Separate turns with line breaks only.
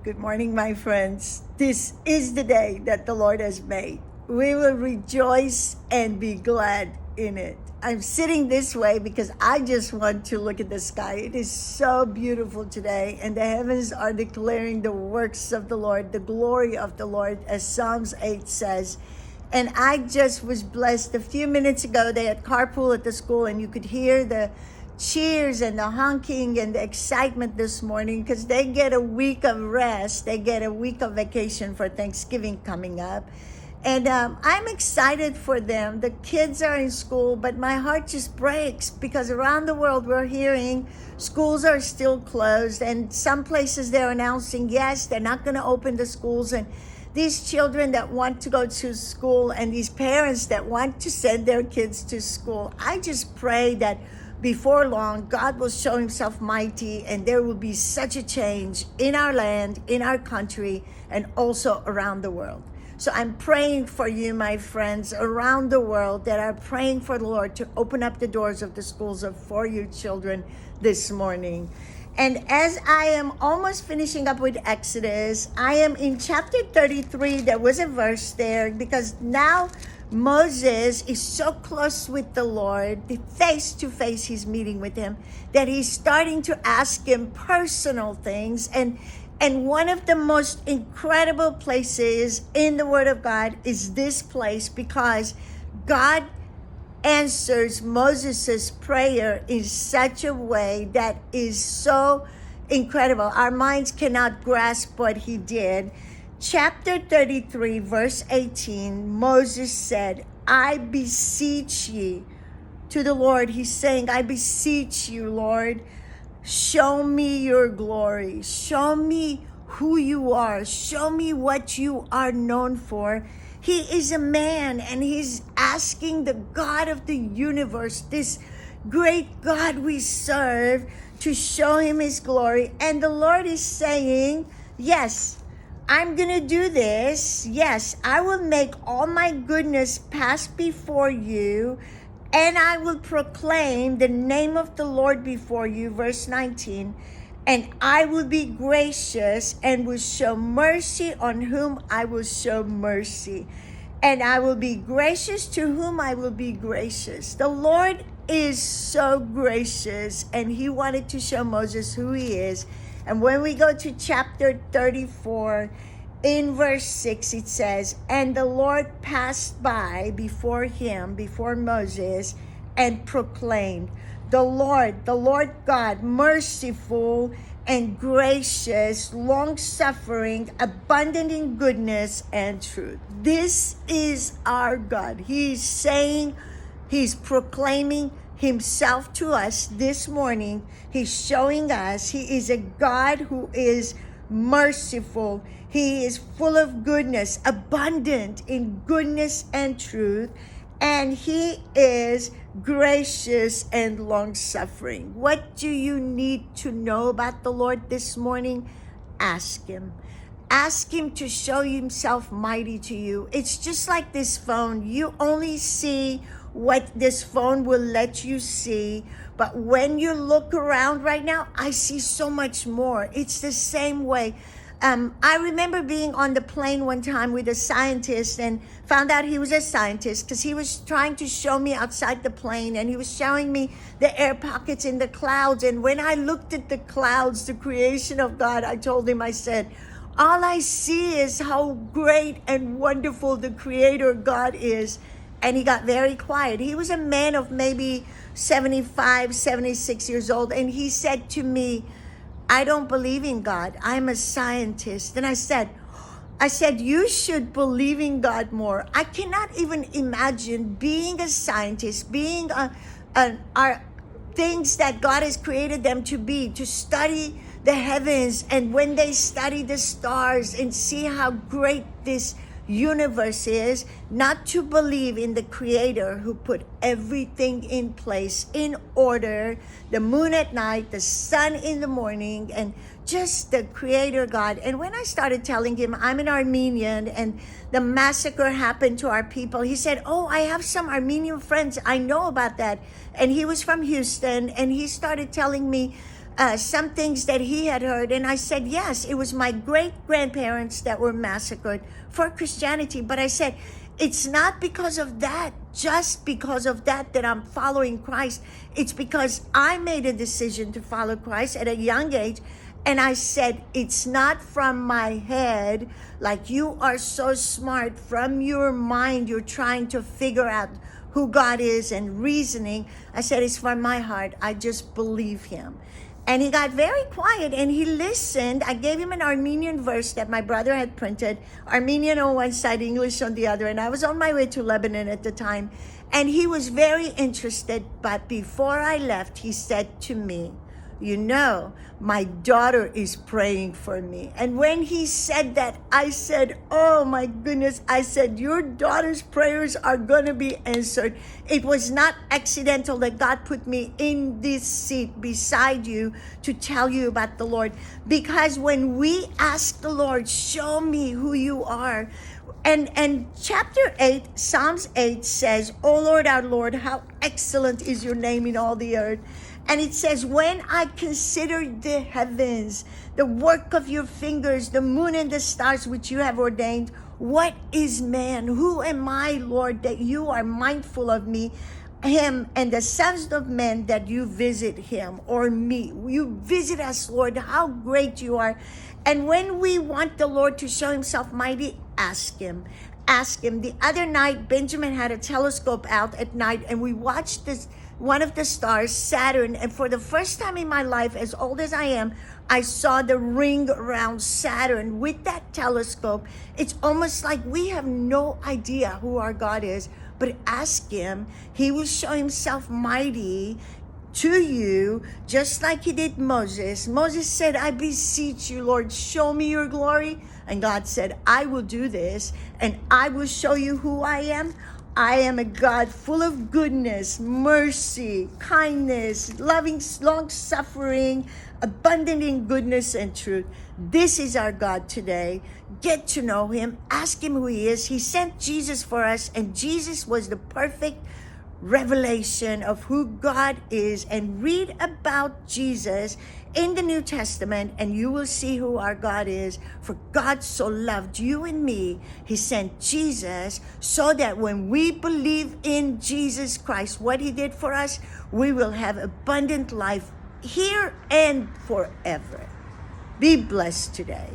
Good morning, my friends. This is the day that the Lord has made. We will rejoice and be glad in it. I'm sitting this way because I just want to look at the sky. It is so beautiful today, and the heavens are declaring the works of the Lord, the glory of the Lord, as Psalms 8 says. And I just was blessed. A few minutes ago, they had carpool at the school, and you could hear the cheers and the honking and the excitement this morning because they get a week of rest. They get a week of vacation for Thanksgiving coming up. And I'm excited for them. The kids are in school, but my heart just breaks because around the world we're hearing schools are still closed, and some places they're announcing, yes, they're not going to open the schools. And these children that want to go to school and these parents that want to send their kids to school, I just pray that before long, God will show himself mighty, and there will be such a change in our land, in our country, and also around the world. So I'm praying for you, my friends, around the world that are praying for the Lord to open up the doors of the schools for your children this morning. And as I am almost finishing up with Exodus, I am in chapter 33. There was a verse there because now Moses is so close with the Lord, face to face he's meeting with him, that he's starting to ask him personal things. And one of the most incredible places in the Word of God is this place, because God answers Moses' prayer in such a way that is so incredible. Our minds cannot grasp what he did. Chapter 33, verse 18, Moses said, I beseech ye, to the Lord. He's saying, I beseech you, Lord, show me your glory. Show me who you are. Show me what you are known for. He is a man, and he's asking the God of the universe, this great God we serve, to show him his glory. And the Lord is saying, yes, I'm going to do this. Yes, I will make all my goodness pass before you, and I will proclaim the name of the Lord before you. Verse 19, and I will be gracious and will show mercy on whom I will show mercy. And I will be gracious to whom I will be gracious. The Lord is so gracious, and he wanted to show Moses who he is. And when we go to chapter 34, in verse 6, it says, and the Lord passed by before him, before Moses, and proclaimed, the Lord God, merciful and gracious, long-suffering, abundant in goodness and truth. This is our God. He's saying, he's proclaiming himself to us this morning. He's showing us he is a God who is merciful. He is full of goodness, abundant in goodness and truth, and he is gracious and long-suffering. What do you need to know about the Lord this morning? Ask him. Ask him to show himself mighty to you. It's just like this phone. You only see what this phone will let you see. But when you look around right now, I see so much more. It's the same way. I remember being on the plane one time with a scientist and found out he was a scientist because he was trying to show me outside the plane, and he was showing me the air pockets in the clouds. And when I looked at the clouds, the creation of God, I told him, I said, all I see is how great and wonderful the Creator God is. And he got very quiet. He was a man of maybe 75, 76 years old. And he said to me, I don't believe in God. I'm a scientist. And I said, you should believe in God more. I cannot even imagine being a scientist, being our things that God has created them to be, to study the heavens, and when they study the stars and see how great this universe is, not to believe in the Creator who put everything in place, in order, the moon at night, the sun in the morning, and just the Creator God. And when I started telling him I'm an Armenian and the massacre happened to our people, he said, oh, I have some Armenian friends. I know about that. And he was from Houston, and he started telling me some things that he had heard. And I said, yes, it was my great-grandparents that were massacred for Christianity. But I said, it's not because of that, just because of that I'm following Christ. It's because I made a decision to follow Christ at a young age. And I said, it's not from my head, like you are so smart. From your mind, you're trying to figure out who God is and reasoning. I said, it's from my heart. I just believe him. And he got very quiet and he listened. I gave him an Armenian verse that my brother had printed, Armenian on one side, English on the other. And I was on my way to Lebanon at the time. And he was very interested. But before I left, he said to me, you know, my daughter is praying for me. And when he said that, I said, oh my goodness. I said, your daughter's prayers are going to be answered. It was not accidental that God put me in this seat beside you to tell you about the Lord. Because when we ask the Lord, show me who you are. And chapter 8, Psalms 8 says, O Lord, our Lord, how excellent is your name in all the earth. And it says, when I consider the heavens, the work of your fingers, the moon and the stars which you have ordained, what is man? Who am I, Lord, that you are mindful of me, him, and the sons of men that you visit him or me? You visit us, Lord. How great you are. And when we want the Lord to show himself mighty, ask him. Ask him. The other night, Benjamin had a telescope out at night, and we watched this. One of the stars, Saturn, and for the first time in my life, as old as I am, I saw the ring around Saturn with that telescope. It's almost like we have no idea who our God is, but ask him. He will show himself mighty to you, just like he did Moses. Moses said, I beseech you, Lord, show me your glory. And God said, I will do this, and I will show you who I am. I am a God full of goodness, mercy, kindness, loving, long-suffering, abundant in goodness and truth. This is our God today. Get to know him. Ask him who he is. He sent Jesus for us, and Jesus was the perfect revelation of who God is. And read about Jesus in the New Testament, and you will see who our God is. For God so loved you and me, he sent Jesus so that when we believe in Jesus Christ, what he did for us, we will have abundant life here and forever. Be blessed today.